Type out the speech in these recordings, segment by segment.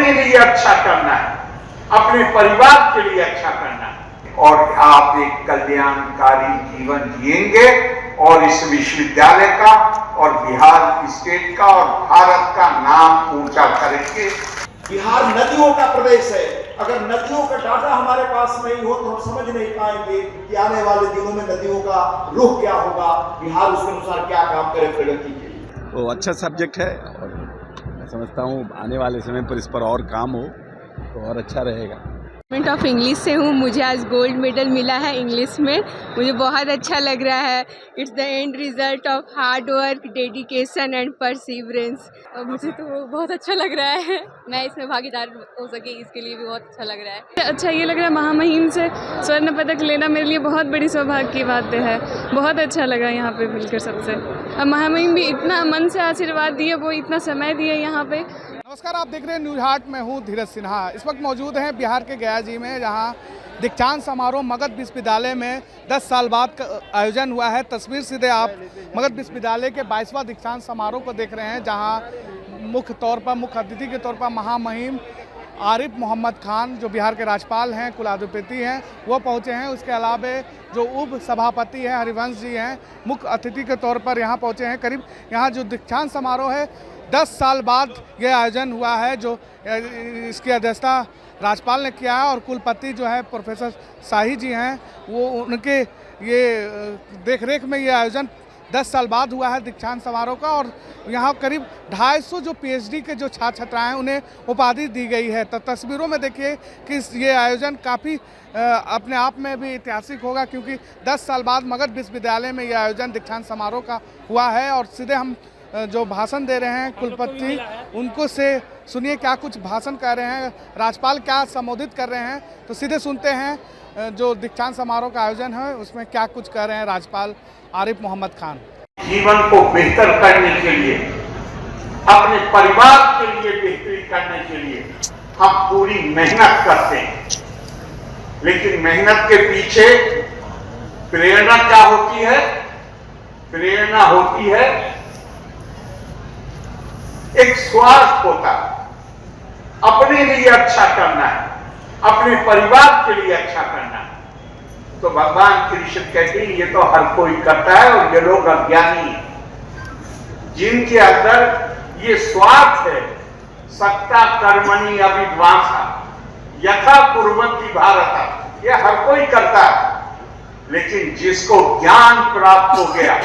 अपने लिए अच्छा करना है, अपने परिवार के लिए अच्छा करना है और आप एक कल्याणकारी जीवन जिएंगे और इस विश्वविद्यालय का और बिहार स्टेट का और भारत का नाम ऊंचा करेंगे। बिहार नदियों का प्रदेश है। अगर नदियों का डाटा हमारे पास नहीं हो तो हम समझ नहीं पाएंगे कि आने वाले दिनों में नदियों का रुख क्या होगा, बिहार उसके अनुसार क्या काम करे प्रगति के लिए। तो अच्छा सब्जेक्ट है और मैं समझता हूँ आने वाले समय पर इस पर और काम हो तो और अच्छा रहेगा। डिपार्टमेंट ऑफ इंग्लिश से हूँ। मुझे आज गोल्ड मेडल मिला है इंग्लिश में। मुझे बहुत अच्छा लग रहा है। It's the end result of hard work, dedication and perseverance. और मुझे तो बहुत अच्छा लग रहा है। मैं इसमें भागीदार हो सके इसके लिए भी बहुत अच्छा लग रहा है। अच्छा ये लग रहा है महामहिम से स्वर्ण पदक लेना मेरे लिए बहुत बड़ी सौभाग्य की बात है। बहुत अच्छा लगा यहाँ पे मिलकर सबसे। अब महामहिम भी इतना मन से आशीर्वाद दिए, वो इतना समय दिए यहाँ पे। नमस्कार, आप देख रहे हैं न्यूज हाट। मैं हूं धीरज सिन्हा। इस वक्त मौजूद हैं बिहार के गया जी में, जहां दीक्षांत समारोह मगध विश्वविद्यालय में 10 साल बाद आयोजन हुआ है। तस्वीर सीधे आप मगध विश्वविद्यालय के 22वां दीक्षांत समारोह को देख रहे हैं, जहां मुख्य अतिथि के तौर पर महामहिम आरिफ मोहम्मद खान जो बिहार के राज्यपाल हैं, कुलाधिपति हैं, वो पहुँचे हैं। उसके अलावा जो उप सभापति हैं हरिवंश जी हैं, मुख्य अतिथि के तौर पर यहाँ पहुँचे हैं। करीब यहाँ जो दीक्षांत समारोह है 10 साल बाद ये आयोजन हुआ है, जो इसकी अध्यक्षता राज्यपाल ने किया है और कुलपति जो है प्रोफेसर शाही जी हैं, वो उनके ये देखरेख में ये आयोजन 10 साल बाद हुआ है दीक्षांत समारोह का। और यहाँ करीब 250 जो पीएचडी के जो छात्र छात्राएँ हैं उन्हें उपाधि दी गई है। तो तस्वीरों में देखिए कि ये आयोजन काफ़ी अपने आप में भी ऐतिहासिक होगा, क्योंकि 10 साल बाद मगध विश्वविद्यालय में ये आयोजन दीक्षांत समारोह का हुआ है। और सीधे हम जो भाषण दे रहे हैं कुलपति, उनको से सुनिए क्या कुछ भाषण कर रहे हैं, राज्यपाल क्या संबोधित कर रहे हैं। तो सीधे सुनते हैं जो दीक्षांत समारोह का आयोजन है उसमें क्या कुछ कर रहे हैं राज्यपाल आरिफ मोहम्मद खान। जीवन को बेहतर करने के लिए, अपने परिवार के लिए बेहतरी करने के लिए हम पूरी मेहनत करते हैं, लेकिन मेहनत के पीछे प्रेरणा क्या होती है? प्रेरणा होती है एक स्वार्थ होता है, अपने लिए अच्छा करना है, अपने परिवार के लिए अच्छा करना है। तो भगवान कृष्ण कहते हैं ये तो हर कोई करता है और ये लोग अज्ञानी हैं जिनके अंदर ये स्वार्थ है। सक्ता कर्मणि अभिद्वांसा यथा कुर्वन्ति भारत, ये हर कोई करता है, लेकिन जिसको ज्ञान प्राप्त हो गया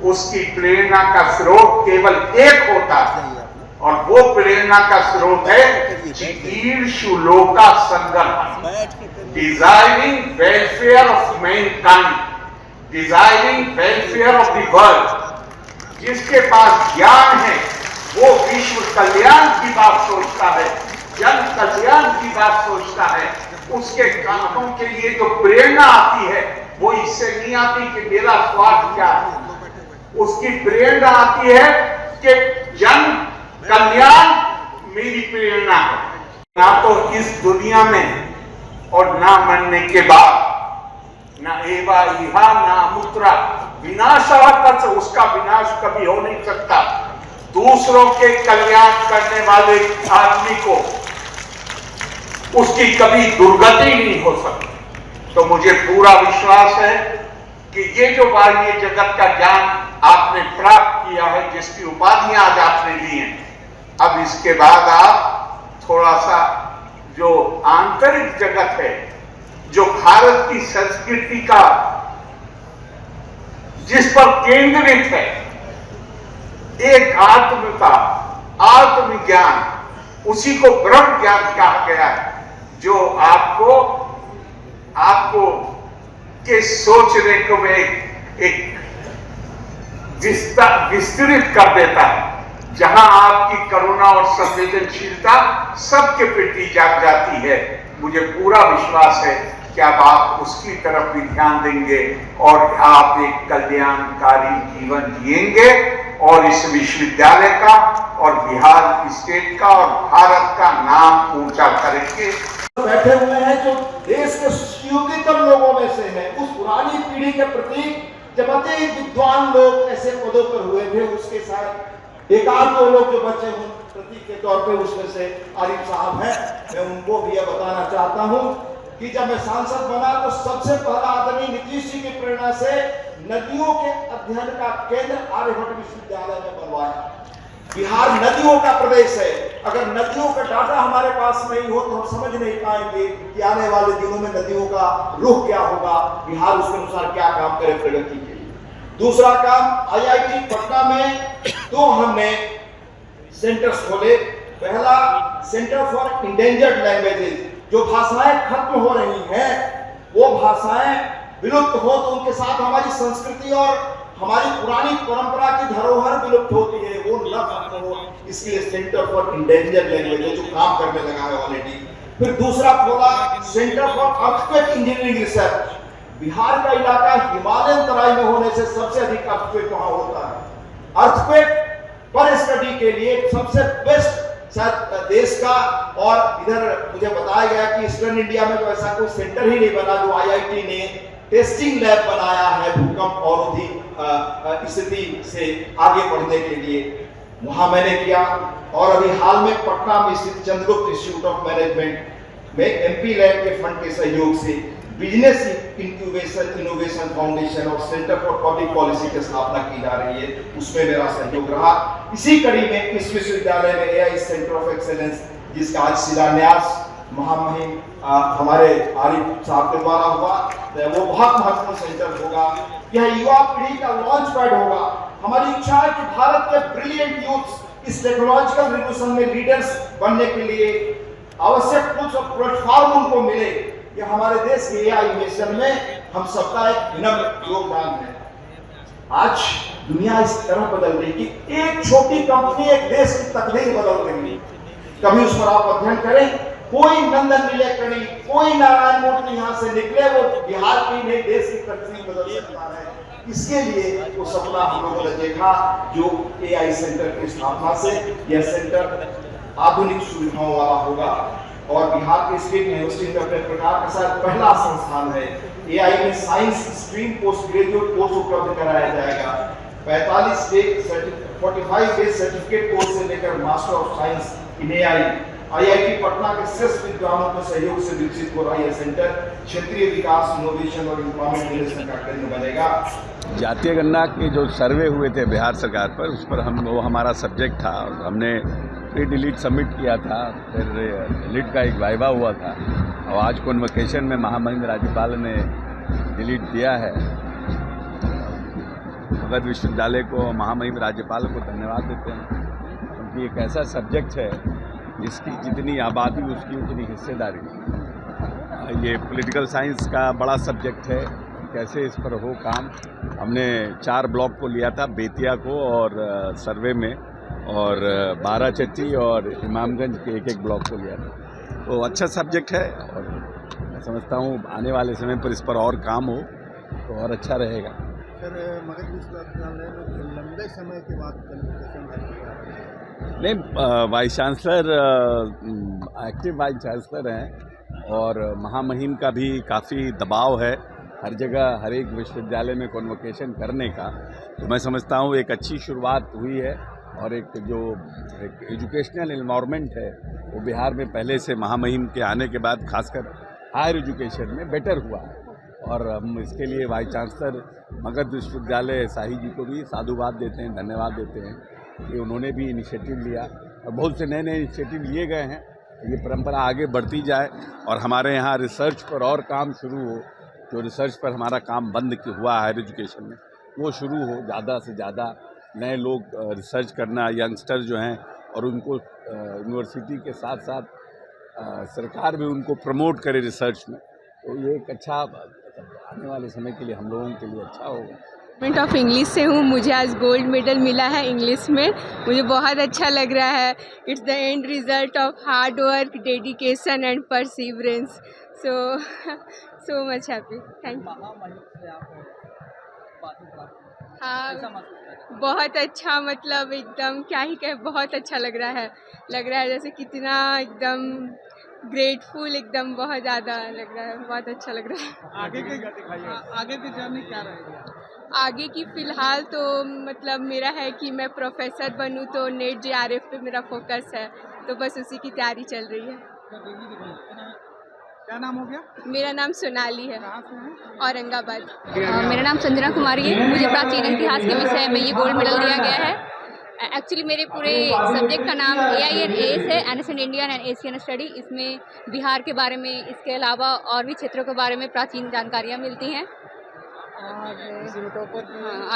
उसकी प्रेरणा का स्रोत केवल एक होता है, और वो प्रेरणा का स्रोत है चिकीर्षु लोका संगम, desiring welfare of mankind, desiring welfare of the world. जिसके पास ज्ञान है वो विश्व कल्याण की बात सोचता है, जन कल्याण की बात सोचता है। उसके कामों के लिए जो प्रेरणा आती है वो इससे नहीं आती कि मेरा स्वार्थ क्या है, उसकी प्रेरणा आती है कि जन कल्याण मेरी प्रेरणा है। ना तो इस दुनिया में और ना मरने के बाद, ना एवा इहा ना मुत्रा विनाशः तत्, उसका विनाश कभी हो नहीं सकता। दूसरों के कल्याण करने वाले आदमी को उसकी कभी दुर्गति नहीं हो सकती। तो मुझे पूरा विश्वास है कि ये जो बाह्य जगत का ज्ञान आपने प्राप्त किया है, जिसकी उपाधियां आज आपने ली हैं, अब इसके बाद आप थोड़ा सा जो आंतरिक जगत है, जो भारत की संस्कृति का जिस पर केंद्रित है, एक आत्मता, आत्मज्ञान, उसी को ब्रह्म ज्ञान कहा गया है, जो आपको के सोचने को में एक विस्तृत कर देता है, जहां आपकी करुणा और संवेदनशीलता सबके प्रति जाग जाती है। मुझे पूरा विश्वास है कि अब आप उसकी तरफ भी ध्यान देंगे और आप एक कल्याणकारी जीवन जिएंगे और इस विश्वविद्यालय का और बिहार स्टेट का और भारत का नाम ऊंचा करेंगे। बैठे हुए हैं जो देश के सुयोग्यतम लोगों में से हैं, उस पुरानी पीढ़ी के प्रतीक, जब अति विद्वान लोग ऐसे पदों पर हुए थे, उसके साथ एक आध दो लोग जो बचे हों, प्रतीक के तौर पे उसमें से आरिफ साहब हैं, मैं उनको भी यह बताना चाहता हूं कि जब मैं सांसद बना तो सबसे पहला आदरणीय नीतीश जी की प्रेरणा से नदियों के अध्ययन का केंद्र आर्यभट्ट विश्वविद्यालय में बनवाया। बिहार नदियों का प्रदेश है, अगर नदियों का डाटा हमारे पास नहीं हो तो हम समझ नहीं पाएंगे कि आने वाले दिनों में नदियों का रुख क्या होगा, बिहार उसके अनुसार क्या काम करे प्रगति के लिए। दूसरा काम, IIT पटना में तो हमने सेंटर्स खोले। पहला सेंटर फॉर इंडेंजर्ड लैंग्वेजेस, जो भाषाएं खत्म हो रही हैं, वो भाषाएं विलुप्त हो तो उनके साथ हमारी संस्कृति और हमारी पुरानी परंपरा की धरोहर विलुप्त होती है, वो न खत्म हो, इसलिए सेंटर फॉर इंडेंजर्ड लैंग्वेज जो काम करने लगा है ऑलरेडी। फिर दूसरा खोला centre for earthquake engineering research. Bihar का इलाका हिमालयन तराई में होने से सबसे अधिक अर्थक्वेक वहां होता है। अर्थक्वेक पर स्टडी के लिए सबसे बेस्ट शायद देश का, और इधर मुझे बताया गया कि ईस्टर्न इंडिया में तो ऐसा कोई सेंटर ही नहीं बना जो IIT ने टेस्टिंग लैब बनाया है भूकंप और भी स्थिति से आगे बढ़ने के लिए, वहां मैंने किया। और अभी हाल में पटना में स्थित चंद्रगुप्त इंस्टीट्यूट ऑफ मैनेजमेंट में MP लैब के फंड के सहयोग से बिजनेस इंक्यूबेशन इनोवेशन फाउंडेशन और सेंटर फॉर पब्लिक पॉलिसी की स्थापना की जा रही है, उसमें मेरा सहयोग रहा। इसी कड़ी में इस विश्वविद्यालय में AI सेंटर ऑफ एक्सेलेंस, जिसका आज शिलान्यास महामहिम हमारे आरिफ साहब के द्वारा हुआ, वो बहुत महत्वपूर्ण सेंटर होगा। यह युवा पीढ़ी का लॉन्च पैड होगा। हमारी इच्छा है कि भारत के ब्रिलियंट यूथ इस टेक्नोलॉजिकल रिवॉल्यूशन में लीडर्स बनने के लिए आवश्यक कुछ प्लेटफॉर्म उनको मिले। यह हमारे देश के AI मिशन में हम सबका एक विनम्र योगदान है। आज दुनिया इस तरह बदल रही कि एक छोटी कंपनी एक देश की तकदीर बदल रही है। कभी उस पर आप अध्ययन करें, कोई नंदन इलेक्ट्रॉनिक, कोई नारायण मूर्ति यहाँ से निकले, वो बिहार की नहीं देश की तकदीर बदल सकता है। इसके लिए वो सपना हम लोगों ने देखा जो AI सेंटर की स्थापना से यह सेंटर आधुनिक सुविधाओं वाला होगा और बिहार के स्टेट यूनिवर्सिटी में अपने प्रकार का शायद पहला संस्थान है। AI में science stream post graduate course उपलब्ध कराया जाएगा। 45 डे सर्टिफिकेट कोर्स से लेकर master of science in AI IIT Patna के श्रेष्ठ विद्वानों के सहयोग से विकसित हो रहा यह सेंटर क्षेत्रीय विकास, इनोवेशन और एम्प्लॉयमेंट रिलेशन का केंद्र बनेगा। जातीय गणना के जो सर्वे हुए थे बिहार सरकार पर, उस पर वो हमारा सब्जेक्ट था और हमने प्री डिलीट सबमिट किया था, फिर डिलीट का एक वाइवा हुआ था और आज कॉन्वोकेशन में महामहिम राज्यपाल ने डिलीट दिया है। मगध विश्वविद्यालय को, महामहिम राज्यपाल को धन्यवाद देते हैं, क्योंकि एक ऐसा सब्जेक्ट है जिसकी जितनी आबादी उसकी उतनी हिस्सेदारी। ये पॉलिटिकल साइंस का बड़ा सब्जेक्ट है, कैसे इस पर हो काम। हमने 4 ब्लॉक को लिया था, बेतिया को और सर्वे में, और बाराचट्टी और इमामगंज के एक ब्लॉक को लिया था। तो अच्छा सब्जेक्ट है और मैं समझता हूँ आने वाले समय पर इस पर और काम हो तो और अच्छा रहेगा। सर, मगध विश्वविद्यालय में लंबे समय के बाद नहीं, vice chancellor active vice chancellor हैं और महामहिम का भी काफ़ी दबाव है हर जगह, हर एक विश्वविद्यालय में कॉन्वोकेशन करने का। तो मैं समझता हूँ एक अच्छी शुरुआत हुई है और एक जो एक एजुकेशनल एनवायरनमेंट है वो बिहार में पहले से महामहिम के आने के बाद खासकर हायर एजुकेशन में बेटर हुआ है। और हम इसके लिए वाइस चांसलर मगध विश्वविद्यालय शाही जी को भी साधुवाद देते हैं, धन्यवाद देते हैं कि उन्होंने भी इनिशिएटिव लिया और बहुत से नए नए इनिशिएटिव लिए गए हैं। ये परंपरा आगे बढ़ती जाए और हमारे यहाँ रिसर्च पर और काम शुरू हो। जो रिसर्च पर हमारा काम बंद हुआ हायर एजुकेशन में वो शुरू हो, ज़्यादा से ज़्यादा नए लोग रिसर्च करना, यंगस्टर जो हैं, और उनको यूनिवर्सिटी के साथ साथ सरकार भी उनको प्रमोट करे रिसर्च में। तो ये एक अच्छा आने वाले समय के लिए हम लोगों के लिए अच्छा होगा। डिपार्टमेंट ऑफ इंग्लिश से हूँ, मुझे आज गोल्ड मेडल मिला है इंग्लिश में, मुझे बहुत अच्छा लग रहा है। It's the end result of hard work, dedication and perseverance, so much happy. Thank you. हाँ, बहुत अच्छा, मतलब एकदम क्या ही कहे, बहुत अच्छा लग रहा है जैसे कितना एकदम ग्रेटफुल, एकदम बहुत ज़्यादा लग रहा है, बहुत अच्छा लग रहा है। आगे की जर्नी क्या रहेगी? आगे की फ़िलहाल तो मतलब मेरा है कि मैं प्रोफेसर बनूं, तो नेट JRF पे मेरा फोकस है, तो बस उसी की तैयारी चल रही है। क्या नाम हो गया? मेरा नाम सोनाली है, कहाँ से हैं? औरंगाबाद। मेरा नाम संजना कुमारी है। मुझे प्राचीन इतिहास के विषय में ये गोल्ड मेडल दिया गया है। एक्चुअली मेरे पूरे सब्जेक्ट का नाम AINAS है, ancient Indian and Asian study. इसमें बिहार के बारे में, इसके अलावा और भी क्षेत्रों के बारे में प्राचीन जानकारियाँ मिलती हैं। और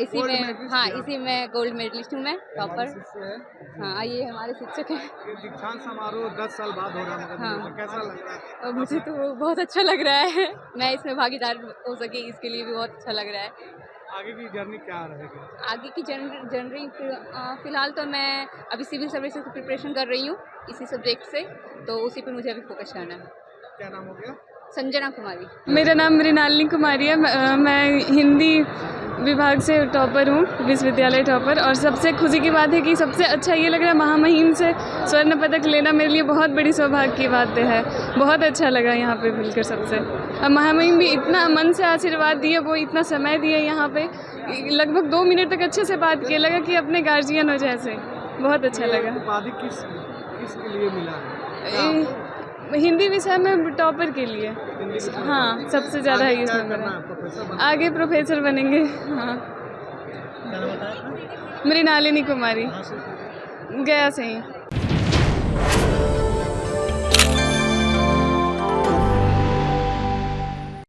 इसी में गोल्ड मेडलिस्ट हूँ मैं, टॉपर। हाँ, ये हमारे शिक्षक हैं। ये दीक्षांत समारोह 10 साल बाद हो रहा है, हाँ। कैसा लग रहा है? और मुझे तो बहुत अच्छा लग रहा है। मैं इसमें भागीदार हो सके, इसके लिए भी बहुत अच्छा लग रहा है। आगे की जर्नी क्या रहेगी? आगे की जर्नी फ़िलहाल तो मैं अभी सिविल सर्विसेज की प्रिपरेशन कर रही हूँ इसी सब्जेक्ट से, तो उसी पे मुझे अभी फोकस करना है। क्या नाम हो गया? संजना कुमारी। मेरा नाम मृणालिनी कुमारी है। मैं हिंदी विभाग से टॉपर हूँ, विश्वविद्यालय टॉपर। और सबसे खुशी की बात है कि सबसे अच्छा ये लग रहा है महामहिम से स्वर्ण पदक लेना मेरे लिए बहुत बड़ी सौभाग्य की बात है। बहुत अच्छा लगा यहाँ पे मिलकर सबसे। और महामहिम भी इतना मन से आशीर्वाद दिए, वो इतना समय दिए यहाँ पे, लगभग 2 मिनट तक अच्छे से बात किए, लगा कि अपने गार्जियन हो जैसे। बहुत अच्छा लगा। उपाधि किसके लिए मिला है? हिंदी विषय में टॉपर के लिए। हाँ, सबसे ज़्यादा है इसमें मेरा। आगे प्रोफेसर बनेंगे। हाँ, मृणालिनी कुमारी, गया से ही।